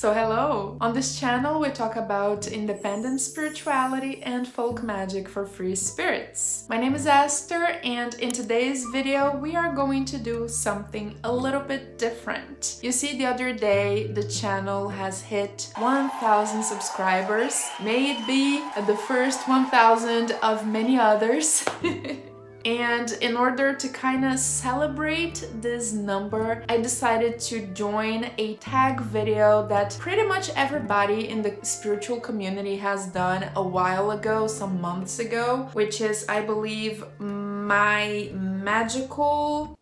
So hello! On this channel we talk about independent spirituality and folk magic for free spirits. My name is Aster, and in today's video we are going to do something a little bit different. You see, the other day the channel has hit 1,000 subscribers. May it be the first 1,000 of many others. And in order to kind of celebrate this number, I decided to join a tag video that pretty much everybody in the spiritual community has done a while ago, some months ago, which is, I believe, my magical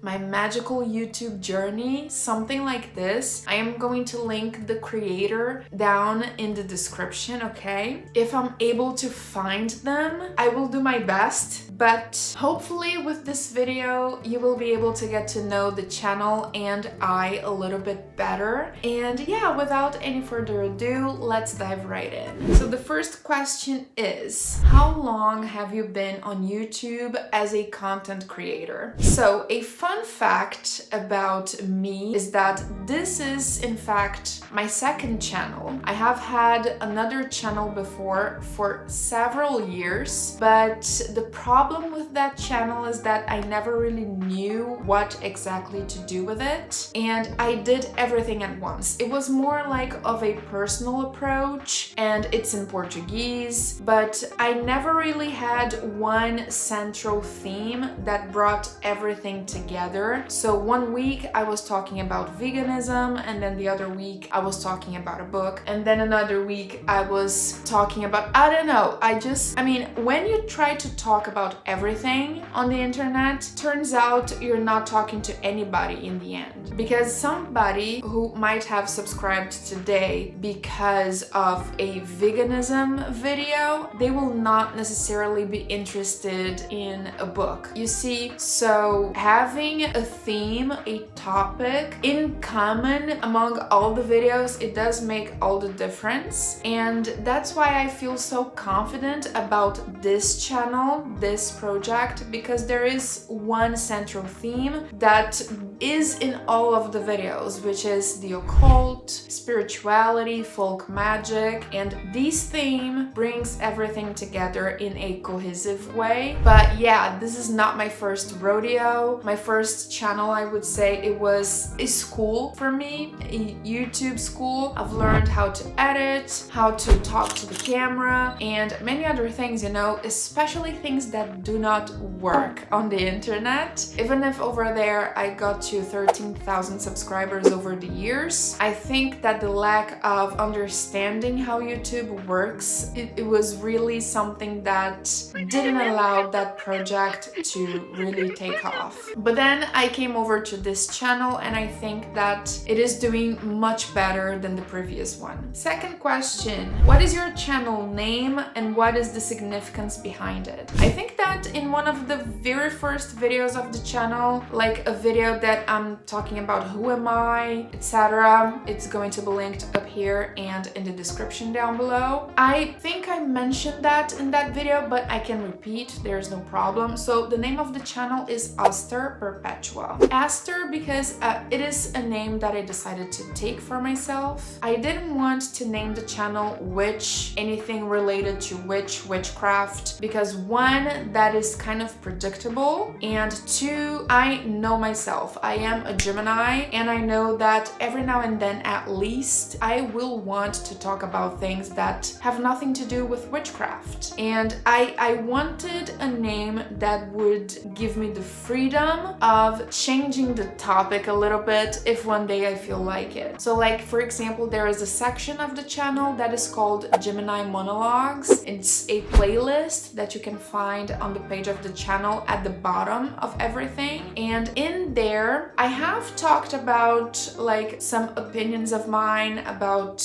YouTube journey, something like this. I am going to link the creator down in the description, okay? If I'm able to find them, I will do my best, but hopefully with this video you will be able to get to know the channel and I a little bit better. And yeah, without any further ado, let's dive right in. So the first question is, how long have you been on YouTube as a content creator? So a fun fact about me is that this is in fact my second channel. I have had another channel before for several years, but the problem with that channel is that I never really knew what exactly to do with it, and I did everything at once. It was more like of a personal approach, and it's in Portuguese, but I never really had one central theme that brought everything together. So one week I was talking about veganism, and then the other week I was talking about a book, and then another week I was talking about, I don't know, I mean, when you try to talk about everything on the internet, turns out you're not talking to anybody in the end. Because somebody who might have subscribed today because of a veganism video, they will not necessarily be interested in a book. You see, so having a theme, a topic in common among all the videos, it does make all the difference. And that's why I feel so confident about this channel, this project, because there is one central theme that is in all of the videos, which is the occult, spirituality, folk magic, and this theme brings everything together in a cohesive way. But yeah, this is not my first rodeo. My first channel, I would say, it was a school for me, a YouTube school. I've learned how to edit, how to talk to the camera, and many other things, you know, especially things that do not work on the internet. Even if over there I got to 13,000 subscribers over the years, I think that the lack of understanding how YouTube works, it was really something that didn't allow that project to really take off. But then I came over to this channel, and I think that it is doing much better than the previous one. Second question, what is your channel name and what is the significance behind it? I think that in one of the very first videos of the channel, like a video that I'm talking about who am I, etc., it's going to be linked up here and in the description down below. I think I mentioned that in that video, but I can repeat, there's no problem. So the name of the channel is Aster Perpetua. Aster because it is a name that I decided to take for myself. I didn't want to name the channel witch, anything related to witchcraft, because one, that is kind of predictable, and two, I know myself. I am a Gemini, and I know that every now and then at least I will want to talk about things that have nothing to do with witchcraft. And I wanted a name that would give me the freedom of changing the topic a little bit if one day I feel like it. So like, for example, there is a section of the channel that is called Gemini Monologues. It's a playlist that you can find on the page of the channel at the bottom of everything. And in there, I have talked about like some opinions of mine about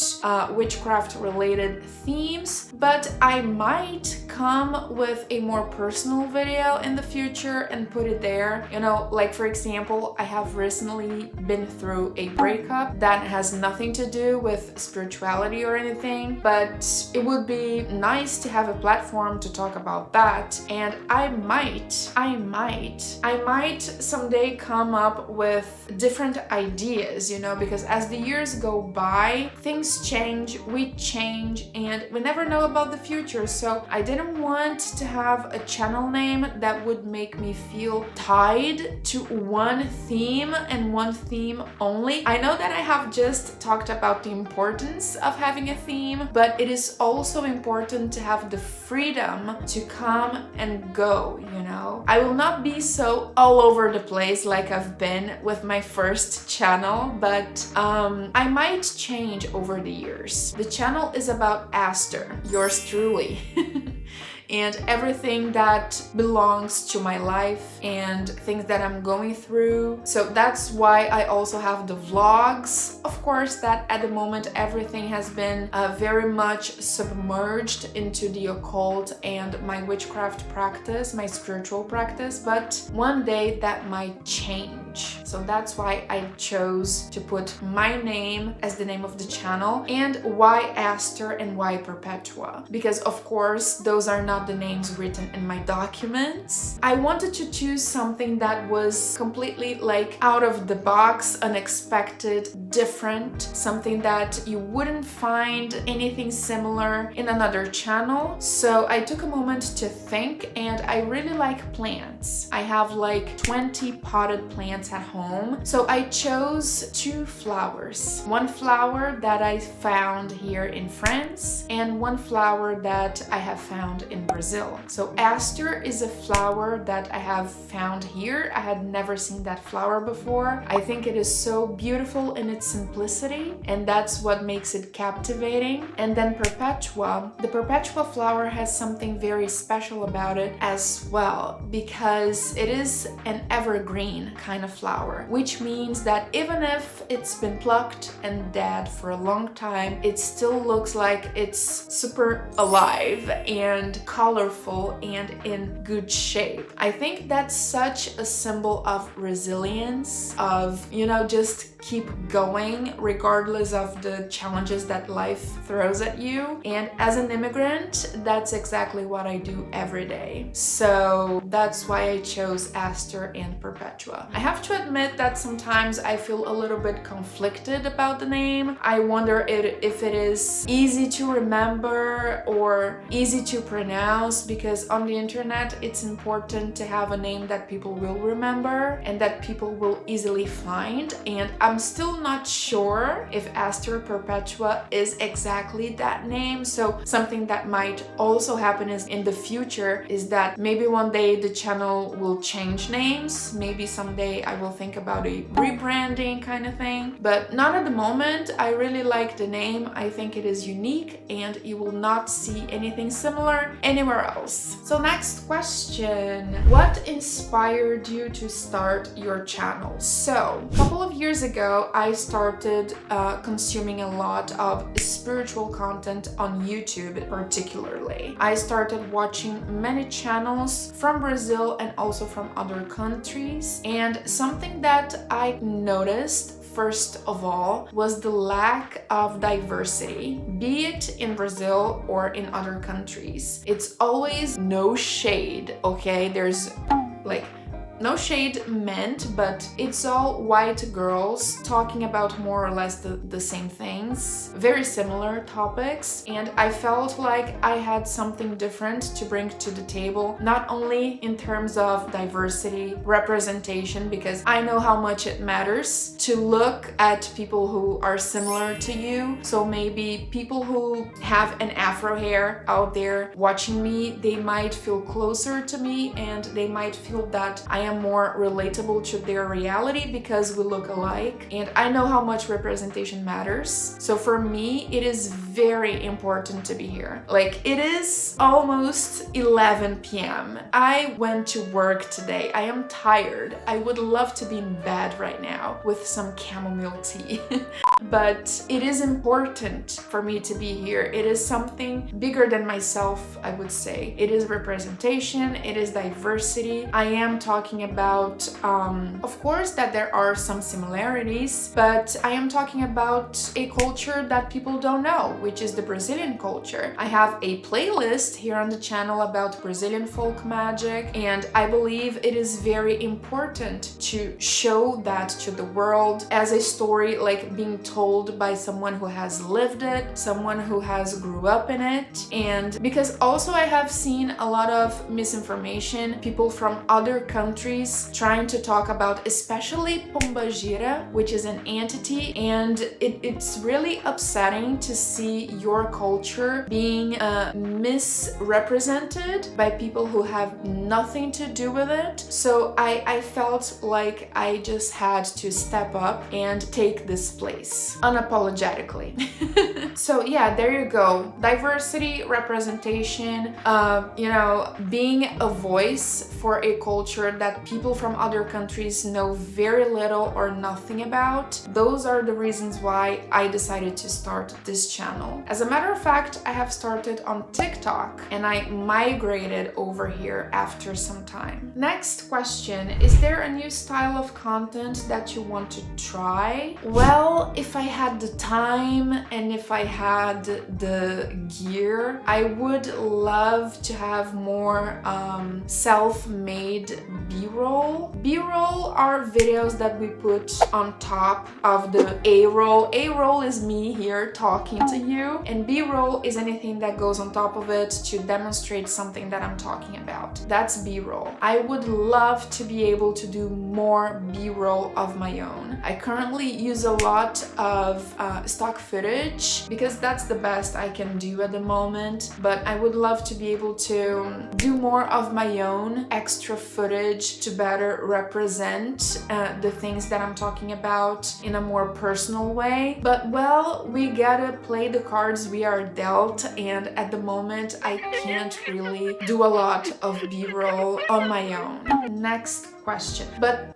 witchcraft related themes, but I might come with a more personal video in the future and put it there. You know, like for example, I have recently been through a breakup that has nothing to do with spirituality or anything, but it would be nice to have a platform to talk about that. And I might someday come up with different ideas, you know, because as the years go by, things change, we change, and we never know about the future. So I didn't want to have a channel name that would make me feel tied to one theme and one theme only. I know that I have just talked about the importance of having a theme, but it is also important to have the freedom to come and go, you know? I will not be so all over the place like I've been with my first channel, but I might change over the years. The channel is about Aster, yours truly. And everything that belongs to my life and things that I'm going through. So that's why I also have the vlogs. Of course, that at the moment everything has been very much submerged into the occult and my witchcraft practice, my spiritual practice, but one day that might change. So that's why I chose to put my name as the name of the channel, and why Aster and why Perpetua, because of course those are not the names written in my documents. I wanted to choose something that was completely like out of the box, unexpected, different, something that you wouldn't find anything similar in another channel. So I took a moment to think, and I really like plants. I have like 20 potted plants at home. So I chose two flowers. One flower that I found here in France and one flower that I have found in Brazil. So Aster is a flower that I have found here. I had never seen that flower before. I think it is so beautiful in its simplicity, and that's what makes it captivating. And then Perpetua, the Perpetua flower has something very special about it as well, because it is an evergreen kind of flower, which means that even if it's been plucked and dead for a long time, it still looks like it's super alive and colorful and in good shape. I think that's such a symbol of resilience, of, you know, just keep going regardless of the challenges that life throws at you. And as an immigrant, that's exactly what I do every day. So that's why I chose Aster and Perpetua. I have to admit that sometimes I feel a little bit conflicted about the name. I wonder if it is easy to remember or easy to pronounce, because on the internet it's important to have a name that people will remember and that people will easily find. And I'm still not sure if Aster Perpetua is exactly that name. So something that might also happen is in the future is that maybe one day the channel will change names. Maybe someday I will think about a rebranding kind of thing, but not at the moment. I really like the name. I think it is unique and you will not see anything similar anywhere else. So next question, what inspired you to start your channel? So a couple of years ago, I started consuming a lot of spiritual content on YouTube particularly. I started watching many channels from Brazil and also from other countries, and something that I noticed first of all was the lack of diversity, be it in Brazil or in other countries. It's always no shade, okay? There's like no shade meant, but it's all white girls talking about more or less the same things, very similar topics, and I felt like I had something different to bring to the table, not only in terms of diversity, representation, because I know how much it matters to look at people who are similar to you. So maybe people who have an afro hair out there watching me, they might feel closer to me and they might feel that I am more relatable to their reality because we look alike, and I know how much representation matters. So for me, it is very important to be here. Like, it is almost 11 p.m. I went to work today. I am tired. I would love to be in bed right now with some chamomile tea. But it is important for me to be here. It is something bigger than myself, I would say. It is representation, it is diversity. I am talking about, of course, that there are some similarities, but I am talking about a culture that people don't know, which is the Brazilian culture. I have a playlist here on the channel about Brazilian folk magic, and I believe it is very important to show that to the world as a story, like being told by someone who has lived it, someone who has grew up in it. And because also I have seen a lot of misinformation, people from other countries trying to talk about especially Pombagira, which is an entity, and it's really upsetting to see your culture being misrepresented by people who have nothing to do with it. So I felt like I just had to step up and take this place unapologetically. So yeah, there you go. Diversity, representation, being a voice for a culture that people from other countries know very little or nothing about. Those are the reasons why I decided to start this channel. As a matter of fact, I have started on TikTok and I migrated over here after some time. Next question, is there a new style of content that you want to try? Well, if I had the time and if I had the gear, I would love to have more self-made B-roll. B-roll are videos that we put on top of the A-roll. A-roll is me here talking to you, and B-roll is anything that goes on top of it to demonstrate something that I'm talking about. That's B-roll. I would love to be able to do more B-roll of my own. I currently use a lot of stock footage because that's the best I can do at the moment, but I would love to be able to do more of my own extra footage to better represent the things that I'm talking about in a more personal way. But well, we gotta play the cards we are dealt, and at the moment I can't really do a lot of B-roll on my own. Next question. But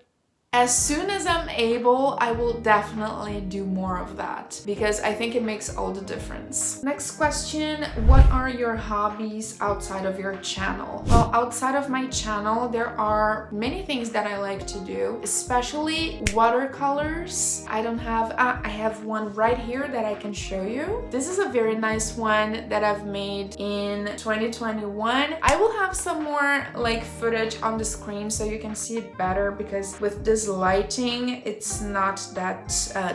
as soon as I'm able, I will definitely do more of that because I think it makes all the difference. Next question, what are your hobbies outside of your channel? Well, outside of my channel, there are many things that I like to do, especially watercolors. I have one right here that I can show you. This is a very nice one that I've made in 2021. I will have some more like footage on the screen so you can see it better because with this lighting it's not that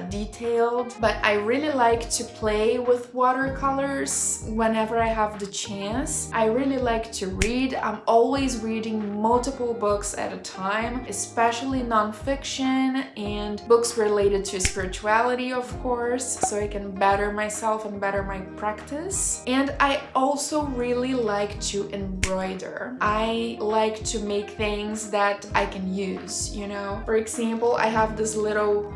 detailed, but I really like to play with watercolors whenever I have the chance. I really like to read. I'm always reading multiple books at a time, especially non-fiction and books related to spirituality, of course, so I can better myself and better my practice. And I also really like to embroider. I like to make things that I can use, For example, I have this little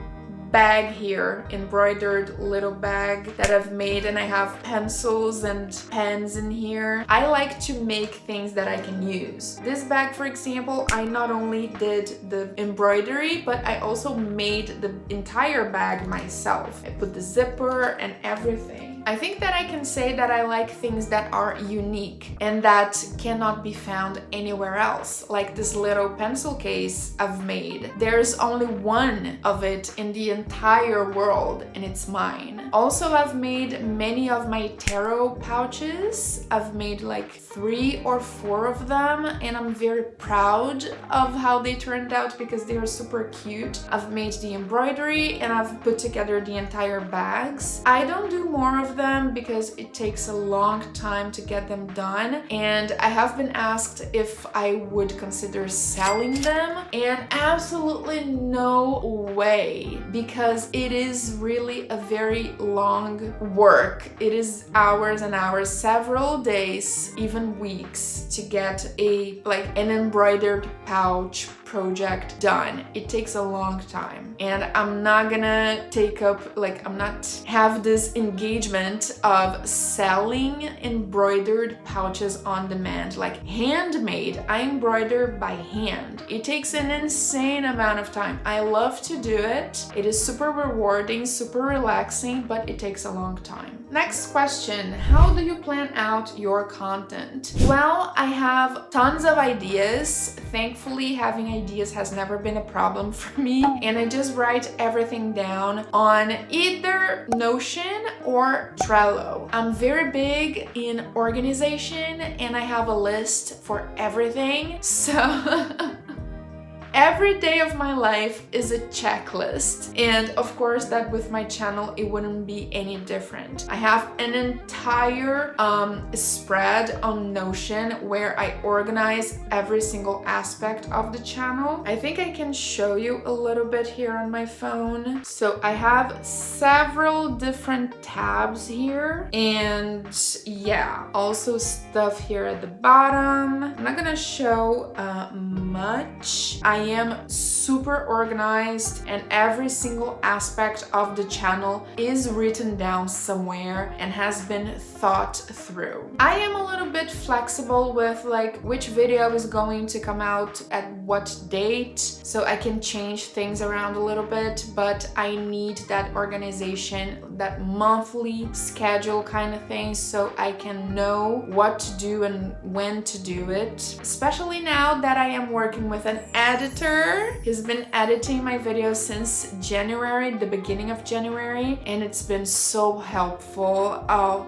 bag here, embroidered little bag that I've made, and I have pencils and pens in here. I like to make things that I can use. This bag, for example, I not only did the embroidery, but I also made the entire bag myself. I put the zipper and everything. I think that I can say that I like things that are unique and that cannot be found anywhere else, like this little pencil case I've made. There's only one of it in the entire world and it's mine. Also, I've made many of my tarot pouches. I've made like 3 or 4 of them and I'm very proud of how they turned out because they are super cute. I've made the embroidery and I've put together the entire bags. I don't do more of them because it takes a long time to get them done, and I have been asked if I would consider selling them, and absolutely no way, because it is really a very long work. It is hours and hours, several days, even weeks to get an embroidered pouch project done. It takes a long time, and I'm not gonna take up, like, I'm not have this engagement of selling embroidered pouches on demand, like handmade. I embroider by hand. It takes an insane amount of time. I love to do it. It is super rewarding, super relaxing, but it takes a long time. Next question, how do you plan out your content? Well, I have tons of ideas. Thankfully, having ideas has never been a problem for me, and I just write everything down on either Notion or Trello. I'm very big in organization, and I have a list for everything, so every day of my life is a checklist, and of course that with my channel it wouldn't be any different. I have an entire spread on Notion where I organize every single aspect of the channel. I think I can show you a little bit here on my phone. So I have several different tabs here, and yeah, also stuff here at the bottom. I'm not gonna show much. I am super organized, and every single aspect of the channel is written down somewhere and has been thought through. I am a little bit flexible with like which video is going to come out at what date, so I can change things around a little bit, but I need that organization, that monthly schedule kind of thing, so I can know what to do and when to do it. Especially now that I am working with an editor. He's been editing my videos since January, the beginning of January, and it's been so helpful. Oh,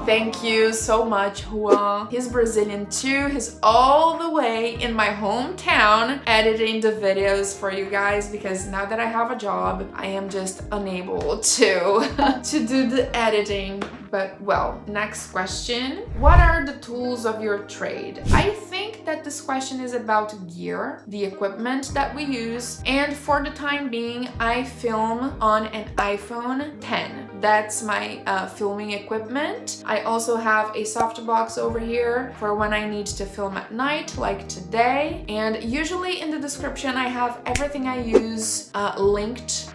thank you so much, Juan. He's Brazilian too. He's all the way in my hometown editing the videos for you guys, because now that I have a job, I am just unable to do the editing. But well, next question. What are the tools of your trade? I think that this question is about gear, the equipment that we use, and for the time being, I film on an iPhone 10. That's my filming equipment. I also have a softbox over here for when I need to film at night, like today. And usually in the description, I have everything I use linked.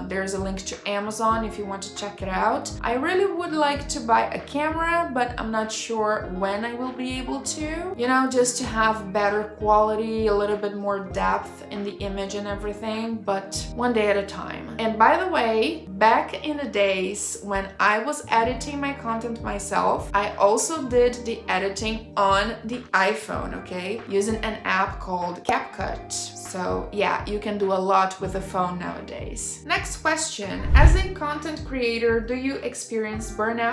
There's a link to Amazon if you want to check it out. I really would like to buy a camera, but I'm not sure when I will be able to, you know, just to have better quality, a little bit more depth in the image and everything, but one day at a time. And by the way, back in the days when I was editing my content myself, I also did the editing on the iPhone, okay, using an app called CapCut. So yeah, you can do a lot with the phone nowadays. Next question. As a content creator, do you experience burnout?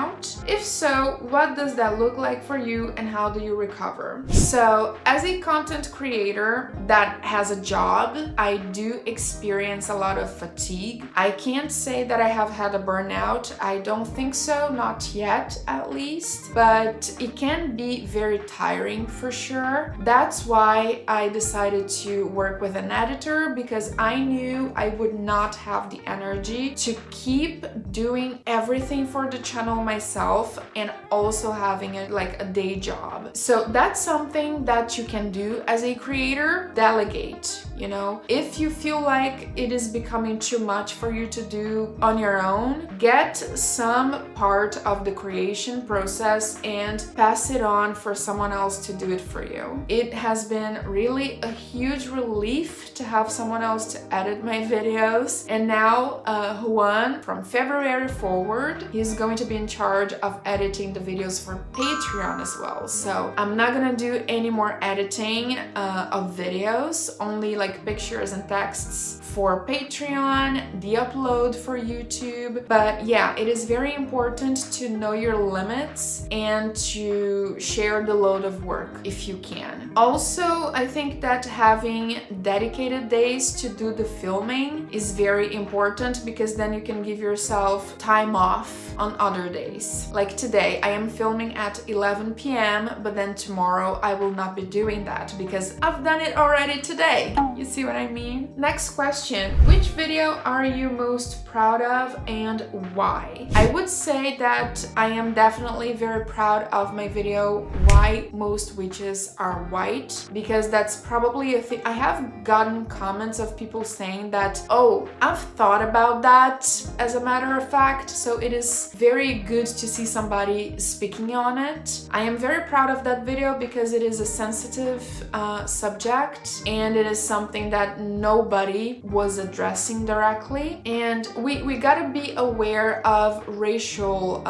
If so, what does that look like for you and how do you recover? So as a content creator that has a job, I do experience a lot of fatigue. I can't say that I have had a burnout. I don't think so, not yet at least, but it can be very tiring for sure. That's why I decided to work with an editor, because I knew I would not have the energy to keep doing everything for the channel myself and also having a day job. So that's something that you can do as a creator. Delegate, you know. If you feel like it is becoming too much for you to do on your own, get some part of the creation process and pass it on for someone else to do it for you. It has been really a huge relief to have someone else to edit my videos. And now Juan, from February forward, he's going to be in charge of editing the videos for Patreon as well. So I'm not gonna do any more editing of videos, only like pictures and texts for Patreon, the upload for YouTube. But yeah, it is very important to know your limits and to share the load of work if you can. Also, I think that having dedicated days to do the filming is very important, because then you can give yourself time off on other days. Like today, I am filming at 11 p.m., but then tomorrow I will not be doing that because I've done it already today. You see what I mean? Next question. Which video are you most proud of and why? I would say that I am definitely very proud of my video Why Most Witches Are White, because that's probably a thing. I have gotten comments of people saying that, oh, I've thought about that as a matter of fact, so it is very good to see somebody speaking on it. I am very proud of that video because it is a sensitive subject and it is something that nobody was addressing directly, and we gotta be aware of racial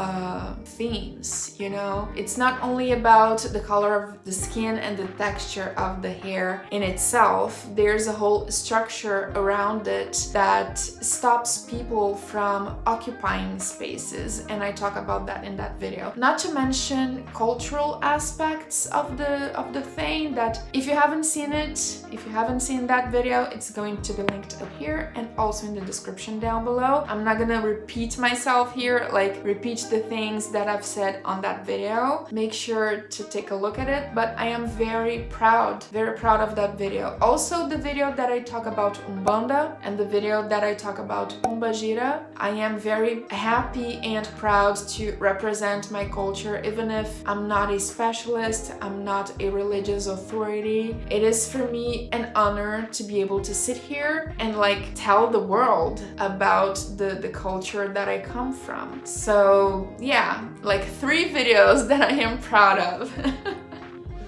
themes, you know? It's not only about the color of the skin and the texture of the hair in itself. There's a whole structure around it that stops people from occupying spaces, and I talk about that in that video. Not to mention cultural aspects of the thing that if you haven't seen it, if you haven't seen that video, it's going to be linked up here and also in the description down below. I'm not gonna repeat myself here, like repeat the things that I've said on that video. Make sure to take a look at it, but I am very proud of that video. Also, the video that I talk about Umbanda and the video that I talk about Pombagira, I am very happy and proud to represent my culture, even if I'm not a specialist, I'm not a religious authority. It is for me an honor to be able to sit here and like tell the world about the culture that I come from. So yeah, like 3 videos that I am proud of.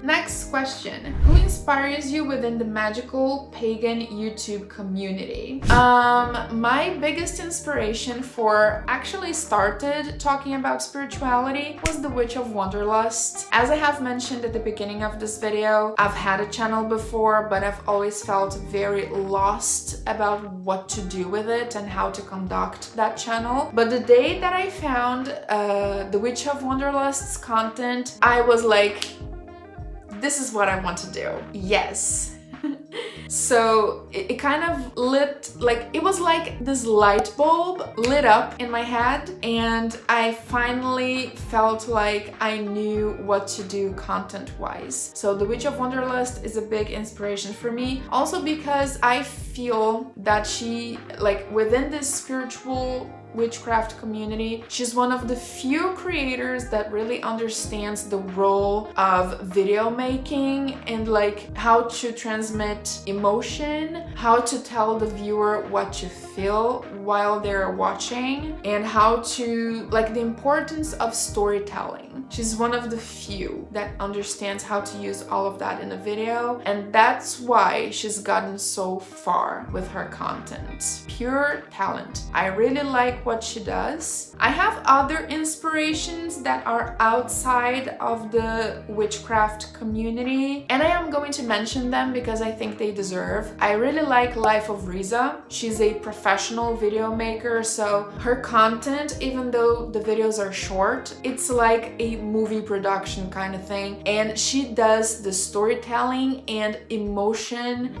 Next question. Who inspires you within the magical pagan YouTube community? My biggest inspiration for actually started talking about spirituality was the Witch of Wanderlust. As I have mentioned at the beginning of this video, I've had a channel before, but I've always felt very lost about what to do with it and how to conduct that channel. But the day that I found the Witch of Wanderlust's content, I was like, this is what I want to do. Yes. So it kind of lit, like it was like this light bulb lit up in my head, and I finally felt like I knew what to do content-wise. So the Witch of Wanderlust is a big inspiration for me, also because I feel that she, like within this spiritual witchcraft community, she's one of the few creators that really understands the role of video making and like how to transmit emotion, how to tell the viewer what to feel while they're watching, and how to, like, the importance of storytelling. She's one of the few that understands how to use all of that in a video, and that's why she's gotten so far with her content. Pure talent. I really like what she does. I have other inspirations that are outside of the witchcraft community, and I am going to mention them because I think they deserve. I really like Life of Riza. She's a professional video maker, so her content, even though the videos are short, it's like a movie production kind of thing, and she does the storytelling and emotion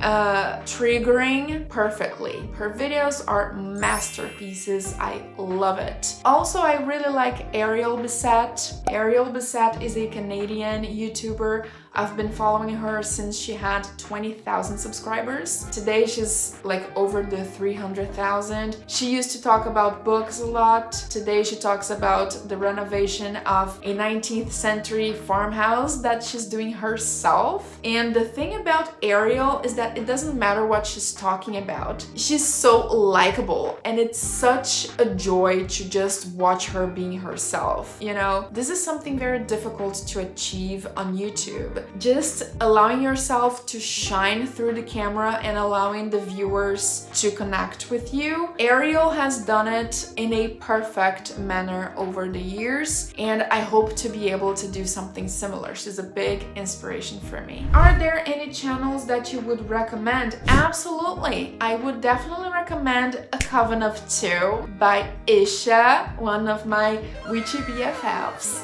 triggering perfectly. Her videos are masterpieces. I love it. Also, I really like Ariel Bissett. Ariel Bissett is a Canadian YouTuber. I've been following her since she had 20,000 subscribers. Today she's like over the 300,000. She used to talk about books a lot. Today she talks about the renovation of a 19th century farmhouse that she's doing herself. And the thing about Ariel is that it doesn't matter what she's talking about. She's so likable, and it's such a joy to just watch her being herself. You know, this is something very difficult to achieve on YouTube. Just allowing yourself to shine through the camera and allowing the viewers to connect with you. Ariel has done it in a perfect manner over the years, and I hope to be able to do something similar. She's a big inspiration for me. Are there any channels that you would recommend? Absolutely. I would definitely recommend A Coven of Two by Isha, one of my witchy BFFs.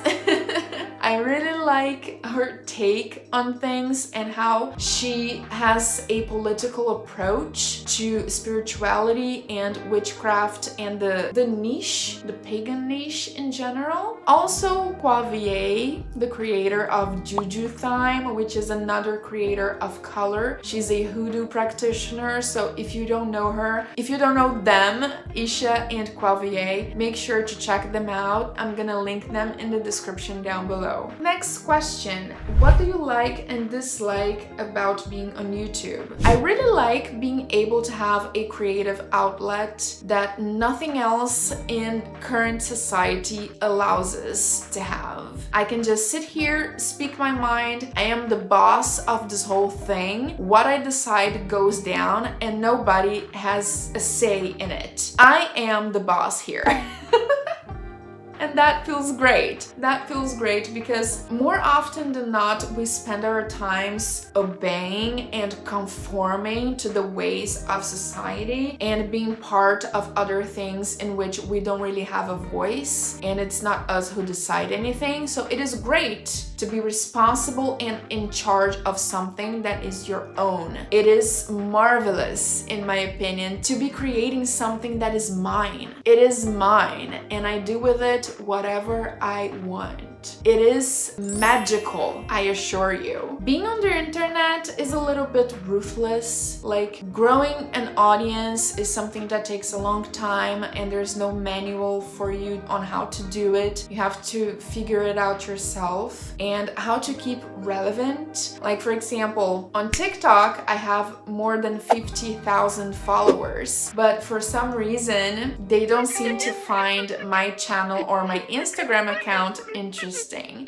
I really like her take on things and how she has a political approach to spirituality and witchcraft and the niche, the pagan niche in general. Also, Poirier, the creator of Juju Time, which is another creator of color. She's a hoodoo practitioner, so if you don't know her, if you don't know them, Isha and Poirier, make sure to check them out. I'm gonna link them in the description down below. Next question, what do you like and dislike about being on YouTube? I really like being able to have a creative outlet that nothing else in current society allows us to have. I can just sit here, speak my mind. I am the boss of this whole thing. What I decide goes down and nobody has a say in it. I am the boss here. And that feels great. That feels great because more often than not, we spend our times obeying and conforming to the ways of society and being part of other things in which we don't really have a voice and it's not us who decide anything. So it is great to be responsible and in charge of something that is your own. It is marvelous, in my opinion, to be creating something that is mine. It is mine and I do with it whatever I want. It is magical, I assure you. Being on the internet is a little bit ruthless. Like, growing an audience is something that takes a long time and there's no manual for you on how to do it. You have to figure it out yourself and how to keep relevant. Like, for example, on TikTok, I have more than 50,000 followers, but for some reason, they don't seem to find my channel or my Instagram account interesting.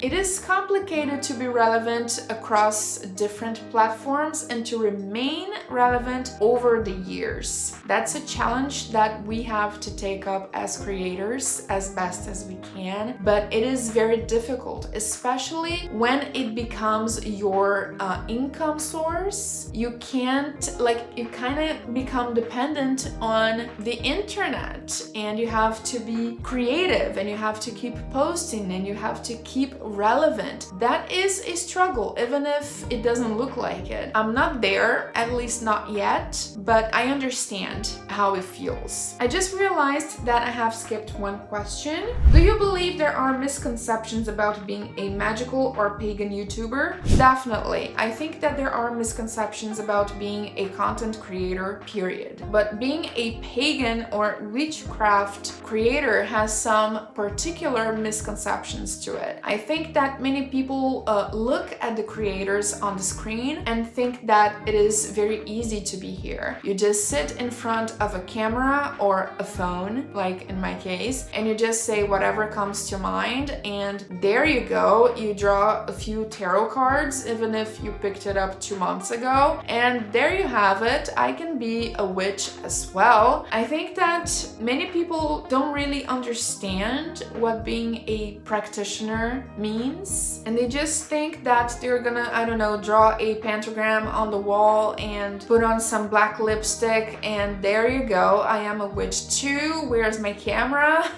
It is complicated to be relevant across different platforms and to remain relevant over the years. That's a challenge that we have to take up as creators as best as we can, but it is very difficult, especially when it becomes your income source. You can't, you kind of become dependent on the internet and you have to be creative and you have to keep posting and you have to keep relevant. That is a struggle, even if it doesn't look like it. I'm not there, at least not yet, but I understand how it feels. I just realized that I have skipped one question. Do you believe there are misconceptions about being a magical or pagan YouTuber? Definitely. I think that there are misconceptions about being a content creator, period. But being a pagan or witchcraft creator has some particular misconceptions to it. I think that many people look at the creators on the screen and think that it is very easy to be here. You just sit in front of a camera or a phone, like in my case, and you just say whatever comes to mind, and there you go. You draw a few tarot cards, even if you picked it up 2 months ago, and there you have it. I can be a witch as well. I think that many people don't really understand what being a practitioner means, and they just think that they're gonna, I don't know, draw a pentagram on the wall and put on some black lipstick and there you go, I am a witch too, where's my camera?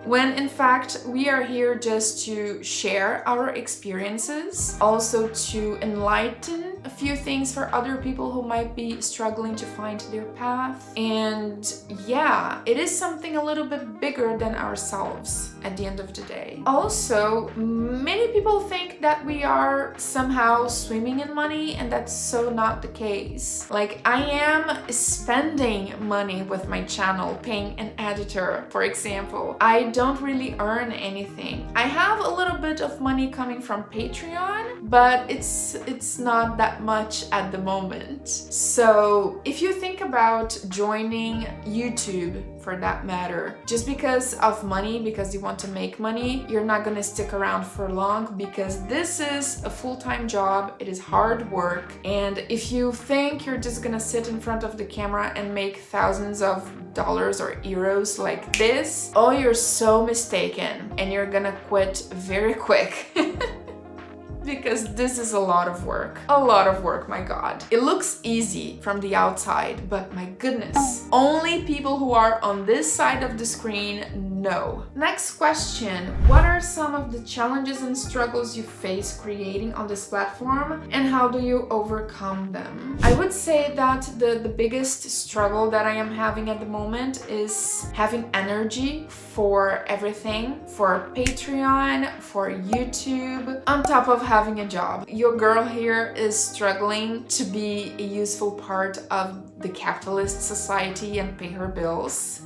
When in fact we are here just to share our experiences, also to enlighten a few things for other people who might be struggling to find their path. And yeah, it is something a little bit bigger than ourselves at the end of the day. Also, many people think that we are somehow swimming in money, and that's so not the case. Like, I am spending money with my channel, paying an editor, for example. I don't really earn anything. I have a little bit of money coming from Patreon, but it's not that much at the moment. So if you think about joining YouTube, for that matter, just because of money, because you want to make money, you're not gonna stick around for long, because this is a full-time job. It is hard work, and if you think you're just gonna sit in front of the camera and make thousands of dollars or euros like this, oh, you're so mistaken, and you're gonna quit very quick. Because this is a lot of work. A lot of work, my God. It looks easy from the outside, but my goodness. Only people who are on this side of the screen no. Next question. What are some of the challenges and struggles you face creating on this platform, and how do you overcome them? I would say that the biggest struggle that I am having at the moment is having energy for everything, for Patreon, for YouTube, on top of having a job. Your girl here is struggling to be a useful part of the capitalist society and pay her bills.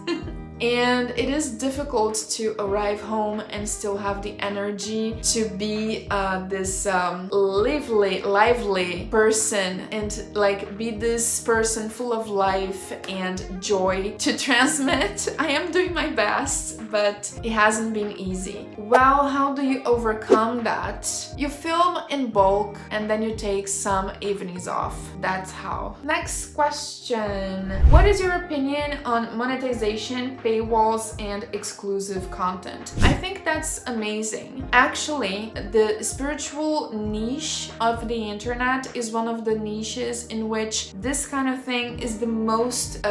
And it is difficult to arrive home and still have the energy to be this lively person, and like be this person full of life and joy to transmit. I am doing my best, but it hasn't been easy. Well, how do you overcome that? You film in bulk and then you take some evenings off. That's how. Next question. What is your opinion on monetization, paywalls, and exclusive content? I think that's amazing. Actually, the spiritual niche of the internet is one of the niches in which this kind of thing is the most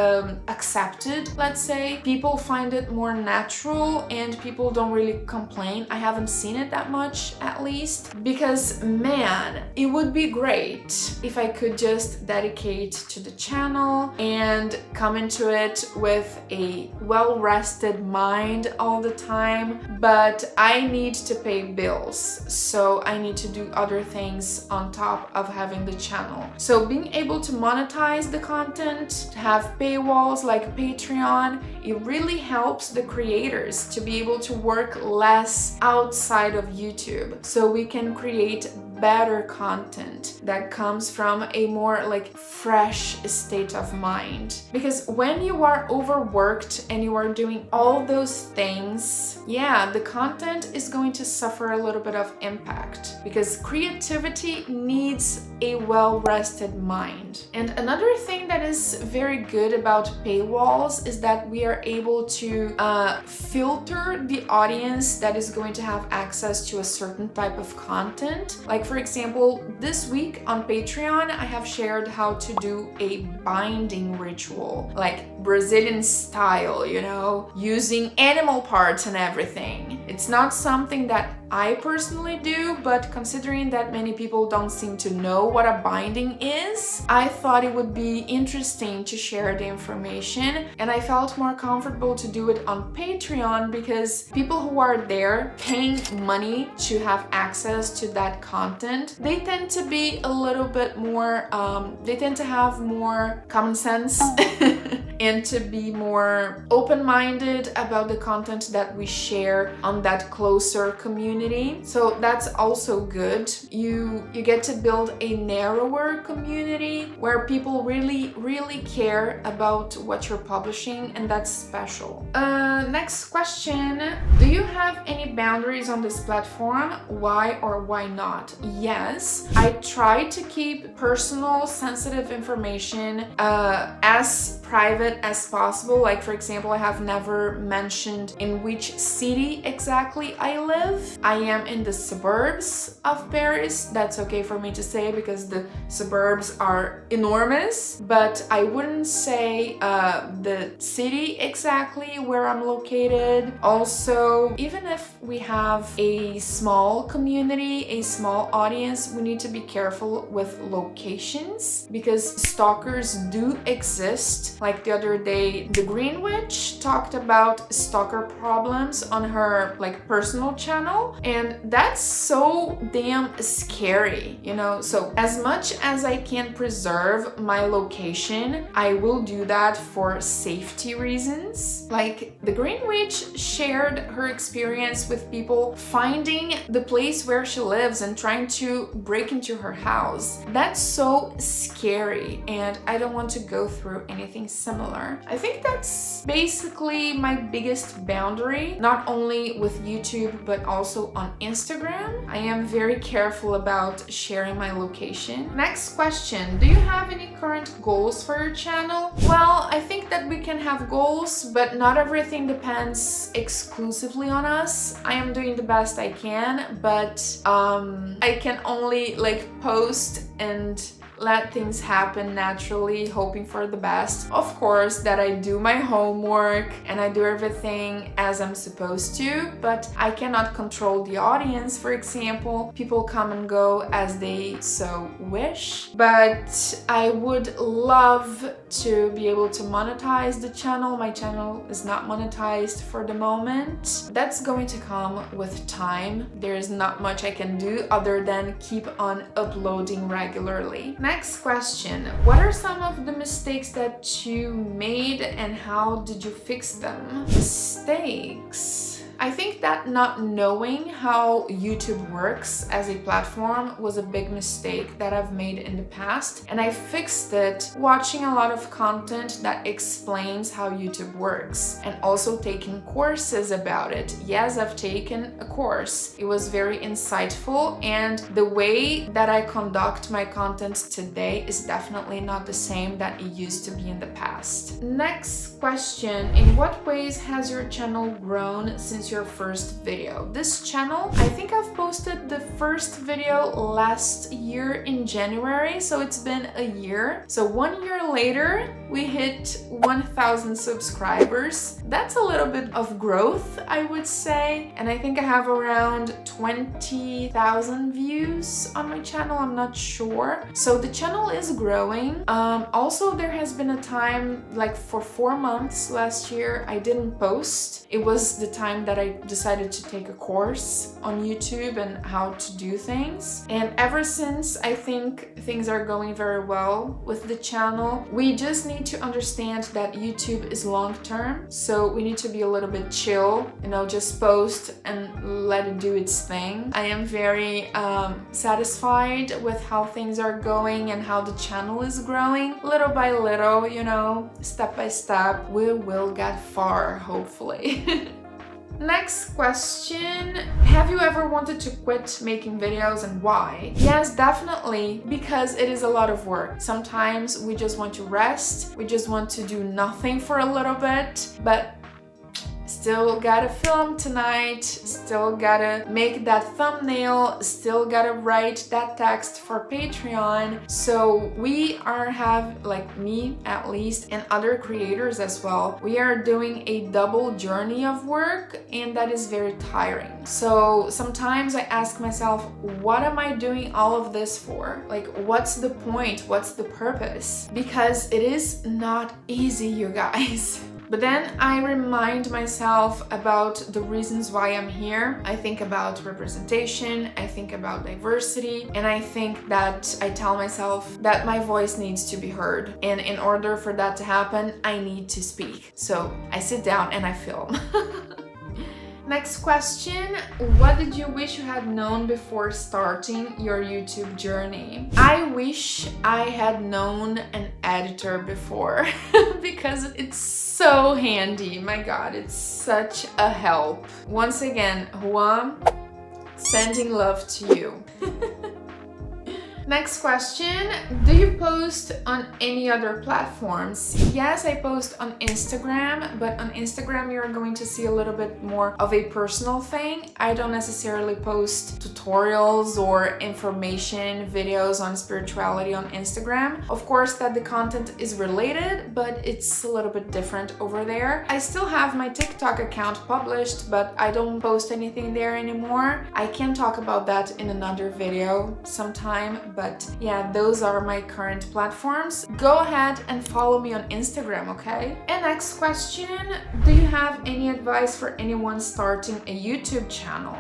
accepted, let's say. People find it more natural and people don't really complain. I haven't seen it that much, at least, because man, it would be great if I could just dedicate to the channel and come into it with a well-rested mind all the time, but I need to pay bills, so I need to do other things on top of having the channel. So being able to monetize the content, to have paywalls like Patreon, it really helps the creators to be able to work less outside of YouTube, so we can create better content that comes from a more like fresh state of mind. Because when you are overworked and you are doing all those things, yeah, the content is going to suffer a little bit of impact, because creativity needs a well-rested mind. And another thing that is very good about paywalls is that we are able to filter the audience that is going to have access to a certain type of content. Like for example, this week on Patreon, I have shared how to do a binding ritual, like Brazilian style, you know, using animal parts and everything. It's not something that I personally do, but considering that many people don't seem to know what a binding is, I thought it would be interesting to share the information, and I felt more comfortable to do it on Patreon because people who are there paying money to have access to that content, they tend to be a little bit more, they tend to have more common sense and to be more open-minded about the content that we share on that closer community. So that's also good. You get to build a narrower community where people really care about what you're publishing, and that's special. Next question. Do you have any boundaries on this platform? Why or why not? Yes, I try to keep personal, sensitive information as private as possible. Like for example, I have never mentioned in which city exactly I live. I am in the suburbs of Paris. That's okay for me to say because the suburbs are enormous, but I wouldn't say the city exactly where I'm located. Also, even if we have a small community, a small audience, we need to be careful with locations because stalkers do exist. Like the other day, the Green Witch talked about stalker problems on her like personal channel, and that's so damn scary, you know? So as much as I can preserve my location, I will do that for safety reasons. Like the Green Witch shared her experience with people finding the place where she lives and trying to break into her house. That's so scary, and I don't want to go through anything similar. I think that's basically my biggest boundary, not only with YouTube, but also on Instagram. I am very careful about sharing my location. Next question. Do you have any current goals for your channel? Well, I think that we can have goals, but not everything depends exclusively on us. I am doing the best I can, but I can only like post and let things happen naturally, hoping for the best. Of course, that I do my homework and I do everything as I'm supposed to, but I cannot control the audience. For example, people come and go as they so wish, but I would love to be able to monetize the channel. My channel is not monetized for the moment. That's going to come with time. There's not much I can do other than keep on uploading regularly. Next question. What are some of the mistakes that you made and how did you fix them? Mistakes. I think that not knowing how YouTube works as a platform was a big mistake that I've made in the past, and I fixed it watching a lot of content that explains how YouTube works and also taking courses about it. Yes, I've taken a course. It was very insightful, and the way that I conduct my content today is definitely not the same that it used to be in the past. Next question. In what ways has your channel grown since your first video? This channel, I think I've posted the first video last year in January, so it's been a year. So 1 year later, we hit 1,000 subscribers. That's a little bit of growth, I would say. And I think I have around 20,000 views on my channel, I'm not sure. So the channel is growing. Also, there has been a time, like for 4 months last year, I didn't post. It was the time that I decided to take a course on YouTube and how to do things. And ever since, I think things are going very well with the channel. We just need to understand that YouTube is long term, so we need to be a little bit chill, you know, just post and let it do its thing. I am very satisfied with how things are going and how the channel is growing. Little by little, you know, step by step, we will get far, hopefully. Next question. Have you ever wanted to quit making videos and why? Yes, definitely, because it is a lot of work. Sometimes we just want to rest, we just want to do nothing for a little bit, but still gotta film tonight, still gotta make that thumbnail, still gotta write that text for Patreon. So we like me at least, and other creators as well, we are doing a double journey of work, and that is very tiring. So sometimes I ask myself, what am I doing all of this for? Like, what's the point? What's the purpose? Because it is not easy, you guys. But then I remind myself about the reasons why I'm here. I think about representation, I think about diversity, and I think that I tell myself that my voice needs to be heard. And in order for that to happen, I need to speak. So I sit down and I film. Next question. What did you wish you had known before starting your YouTube journey? I wish I had known an editor before because it's so handy. My God, it's such a help. Once again, Juan, sending love to you. Next question. Do you post on any other platforms? Yes, I post on Instagram, but on Instagram you're going to see a little bit more of a personal thing. I don't necessarily post tutorials or information videos on spirituality on Instagram. Of course that the content is related, but it's a little bit different over there. I still have my TikTok account published, but I don't post anything there anymore. I can talk about that in another video sometime. But yeah, those are my current platforms. Go ahead and follow me on Instagram, okay? And next question, do you have any advice for anyone starting a YouTube channel?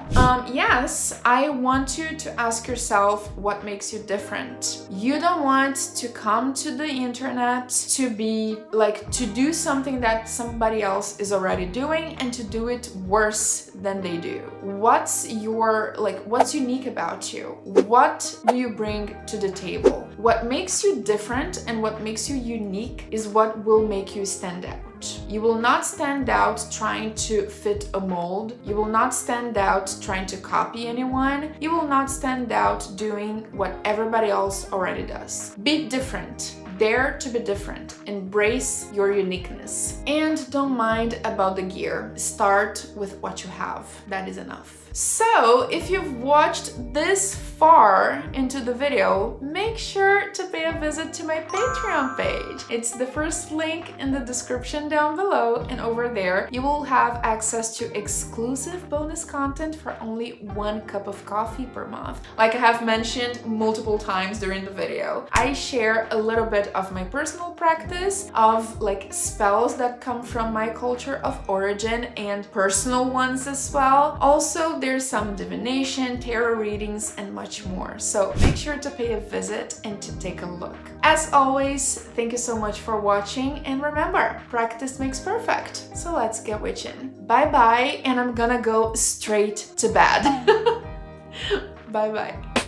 Yes, I want you to ask yourself what makes you different. You don't want to come to the internet to be like, to do something that somebody else is already doing and to do it worse than they do. What's unique about you? What do you bring to the table? What makes you different and what makes you unique is what will make you stand out. You will not stand out trying to fit a mold. You will not stand out trying to copy anyone. You will not stand out doing what everybody else already does. Be different. Dare to be different. Embrace your uniqueness. And don't mind about the gear. Start with what you have. That is enough. So, if you've watched this far into the video, make sure to pay a visit to my Patreon page. It's the first link in the description down below, and over there you will have access to exclusive bonus content for only 1 cup of coffee per month. Like I have mentioned multiple times during the video, I share a little bit of my personal practice of like spells that come from my culture of origin and personal ones as well. Also, there's some divination, tarot readings, and much more. So make sure to pay a visit and to take a look. As always, thank you so much for watching, and remember, practice makes perfect. So let's get witching. Bye bye, and I'm gonna go straight to bed. Bye bye.